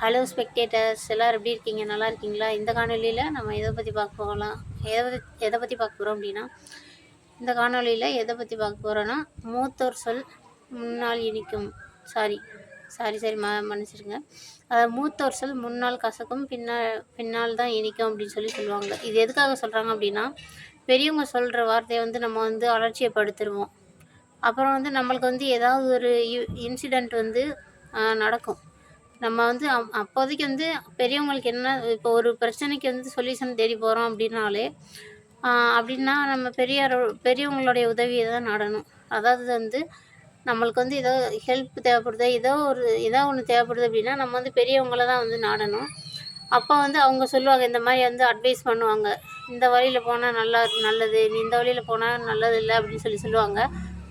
Hello spectators, எல்லோரும் எப்படி இருக்கீங்க? நல்லா இருக்கீங்களா? இந்த காணொலியில் நம்ம எதை பற்றி பார்க்க போகலாம் எதை பற்றி பார்க்க போகிறோம் அப்படின்னா, இந்த காணொலியில் எதை பற்றி பார்க்க போகிறோன்னா, மூத்தோர் சொல் முன்னால் இனிக்கும். சாரி சாரி சாரி மன்னிச்சிருங்க. அதாவது மூத்தோர் சொல் முன்னால் கசக்கும், பின்னால் தான் இனிக்கும் அப்படின்னு சொல்லுவாங்க. இது எதுக்காக சொல்கிறாங்க அப்படின்னா, பெரியவங்க சொல்கிற வார்த்தையை நம்ம அலட்சியப்படுத்திடுவோம். அப்புறம் நம்மளுக்கு ஏதாவது ஒரு இன்சிடெண்ட் நடக்கும். நம்ம அப்போதைக்கு பெரியவங்களுக்கு என்ன, இப்போ ஒரு பிரச்சனைக்கு சொல்யூஷன் தேடி போகிறோம் அப்படின்னாலே அப்படின்னா நம்ம பெரியவங்களுடைய உதவியை தான் நாடணும். அதாவது நம்மளுக்கு ஏதோ ஹெல்ப் தேவைப்படுது, ஏதோ ஒன்று தேவைப்படுது அப்படின்னா நம்ம பெரியவங்கள தான் நாடணும். அப்போ அவங்க சொல்லுவாங்க, இந்த மாதிரி அட்வைஸ் பண்ணுவாங்க. இந்த வழியில் போனால் நல்லது, நீ இந்த வழியில் போனால் நல்லது இல்லை அப்படின்னு சொல்லுவாங்க.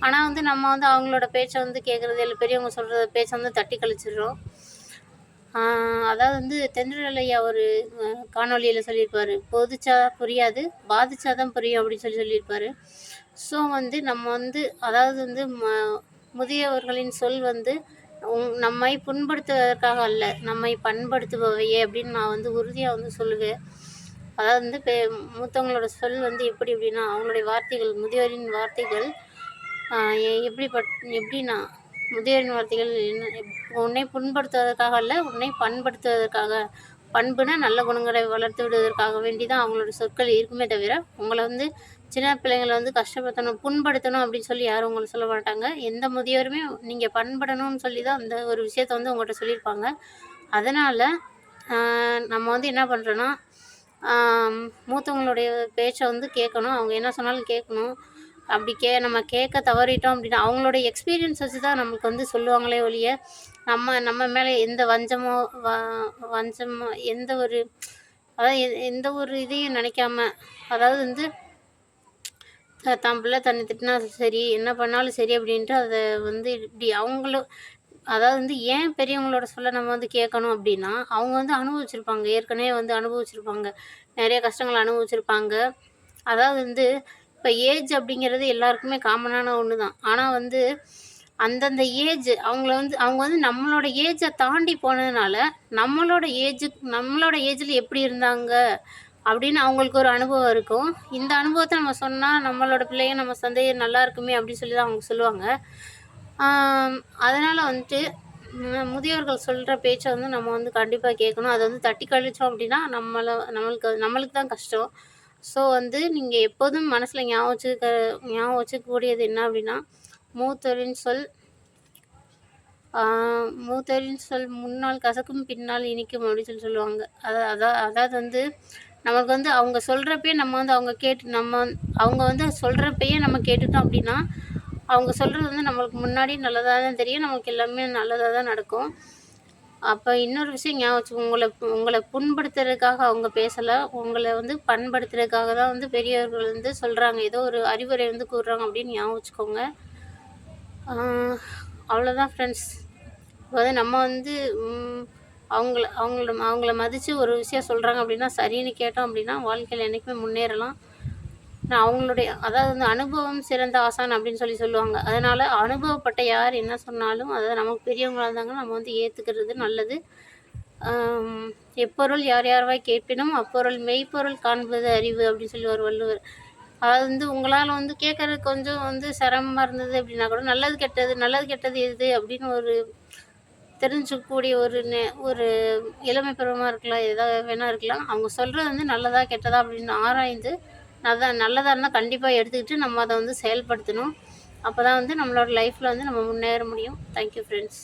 ஆனால் நம்ம அவங்களோட பேச்சை கேட்குறது இல்லை, பெரியவங்க சொல்கிற பேச்சை தட்டி கழிச்சிடுறோம். அதாவது தென்றல் ஐயா ஒரு காணொலியில் சொல்லியிருப்பார், பொதுச்சாதான் புரியாது, பாதிச்சாதான் புரியும் அப்படின்னு சொல்லியிருப்பார். ஸோ நம்ம அதாவது முதியவர்களின் சொல் நம்மை புண்படுத்துவதற்காக அல்ல, நம்மை பண்படுத்துபவையே அப்படின்னு நான் உறுதியாக சொல்லுவேன். அதாவது மூத்தவங்களோட சொல் எப்படி அப்படின்னா, அவங்களுடைய வார்த்தைகள், முதியோரின் வார்த்தைகள் எப்படின்னா, முதியோரின் வார்த்தைகள் உன்னை புண்படுத்துவதற்காக அல்ல, உன்னை பண்படுத்துவதற்காக. பண்புனா நல்ல குணங்களை வளர்த்து விடுவதற்காக வேண்டி தான் அவங்களோட சொற்கள் இருக்குமே தவிர, உங்களை சின்ன பிள்ளைங்களை கஷ்டப்படுத்தணும், புண்படுத்தணும் அப்படின்னு சொல்லி யாரும் உங்களை சொல்ல மாட்டாங்க. எந்த முதியோருமே நீங்கள் பண்படணும்னு சொல்லி தான் அந்த ஒரு விஷயத்த உங்கள்கிட்ட சொல்லியிருப்பாங்க. அதனால் நம்ம என்ன பண்ணுறோன்னா, மூத்தவங்களுடைய பேச்சை கேட்கணும், அவங்க என்ன சொன்னாலும் கேட்கணும். அப்படி நம்ம கேட்க தவறிட்டோம் அப்படின்னா, அவங்களோட எக்ஸ்பீரியன்ஸ் வச்சு தான் நமக்கு சொல்லுவாங்களே ஒழிய, நம்ம மேலே எந்த வஞ்சமோ எந்த ஒரு எந்த ஒரு இதையும் நினைக்காம, அதாவது தான் பிள்ளை தன்னை திட்டினா சரி, என்ன பண்ணாலும் சரி அப்படின்ட்டு அதை இப்படி அவங்களும், அதாவது ஏன் பெரியவங்களோட சொல்ல நம்ம கேட்கணும் அப்படின்னா, அவங்க அனுபவிச்சிருப்பாங்க, ஏற்கனவே அனுபவிச்சிருப்பாங்க, நிறைய கஷ்டங்களை அனுபவிச்சிருப்பாங்க. அதாவது இப்போ ஏஜ் அப்படிங்கிறது எல்லாருக்குமே காமனான ஒன்று தான். ஆனால் அந்தந்த ஏஜ் அவங்க நம்மளோட ஏஜை தாண்டி போனதுனால, நம்மளோட ஏஜில் எப்படி இருந்தாங்க அப்படின்னு அவங்களுக்கு ஒரு அனுபவம் இருக்கும். இந்த அனுபவத்தை நம்ம சொன்னால் நம்மளோட பிள்ளைங்க, நம்ம சந்தேகம் நல்லா இருக்குமே அப்படின்னு சொல்லி தான் அவங்க சொல்லுவாங்க. அதனால் முதியோர்கள் சொல்கிற பேச்சை நம்ம கண்டிப்பாக கேட்கணும். அதை தட்டி கழிச்சோம் அப்படின்னா நம்மளுக்கு தான் கஷ்டம். ஸோ நீங்கள் எப்போதும் மனசில் ஞாபகம் வச்சுக்கக்கூடியது என்ன அப்படின்னா, மூத்தோரின் சொல் முன்னால் கசக்கும், பின்னால் இனிக்கும் அப்படின்னு சொல்லுவாங்க. அதாவது நமக்கு அவங்க சொல்கிறப்பயே நம்ம அவங்க அவங்க சொல்கிறப்பயே நம்ம கேட்டுட்டோம் அப்படின்னா, அவங்க சொல்கிறது நம்மளுக்கு முன்னாடி நல்லதாக தான் தெரியும், நமக்கு எல்லாமே நல்லதாக தான் நடக்கும். அப்போ இன்னொரு விஷயம் ஞாபகம் வச்சுக்கோங்க, உங்களை புண்படுத்துறதுக்காக அவங்க பேசலை, உங்களை பண்படுத்துறதுக்காக தான் பெரியவர்கள் சொல்கிறாங்க, ஏதோ ஒரு அறிவுரை கூறுறாங்க அப்படின்னு ஞாபகம் வச்சுக்கோங்க. அவ்வளோதான் ஃப்ரெண்ட்ஸ். இப்போ நம்ம அவங்கள மதித்து ஒரு விஷயம் சொல்கிறாங்க அப்படின்னா, சரின்னு கேட்டோம் அப்படின்னா வாழ்க்கையில் என்றைக்குமே முன்னேறலாம். அதாவது அனுபவம் சிறந்த ஆசான் அப்படின்னு சொல்லுவாங்க. அதனால் அனுபவப்பட்ட யார் என்ன சொன்னாலும் அதை நமக்கு பெரியவங்களாக இருந்தாங்க நம்ம ஏற்றுக்கிறது நல்லது. எப்பொருள் யார் யார்வாய் கேட்பினும் அப்பொருள் மெய்ப்பொருள் காண்பது அறிவு அப்படின்னு சொல்லுவார் வள்ளுவர். அதாவது உங்களால் கேட்கறது கொஞ்சம் சிரமமாக இருந்தது அப்படின்னா கூட, நல்லது கெட்டது எது அப்படின்னு ஒரு தெரிஞ்சுக்கக்கூடிய ஒரு இளமை பருவமாக இருக்கலாம், எதாவது வேணா இருக்கலாம். அவங்க சொல்கிறது நல்லதா கெட்டதா அப்படின்னு ஆராய்ந்து, நல்லதாக இருந்தால் கண்டிப்பாக எடுத்துக்கிட்டு நம்ம அதை செயல்படுத்தணும். அப்போ தான் நம்மளோட லைஃப்பில் நம்ம முன்னேற முடியும். Thank you friends.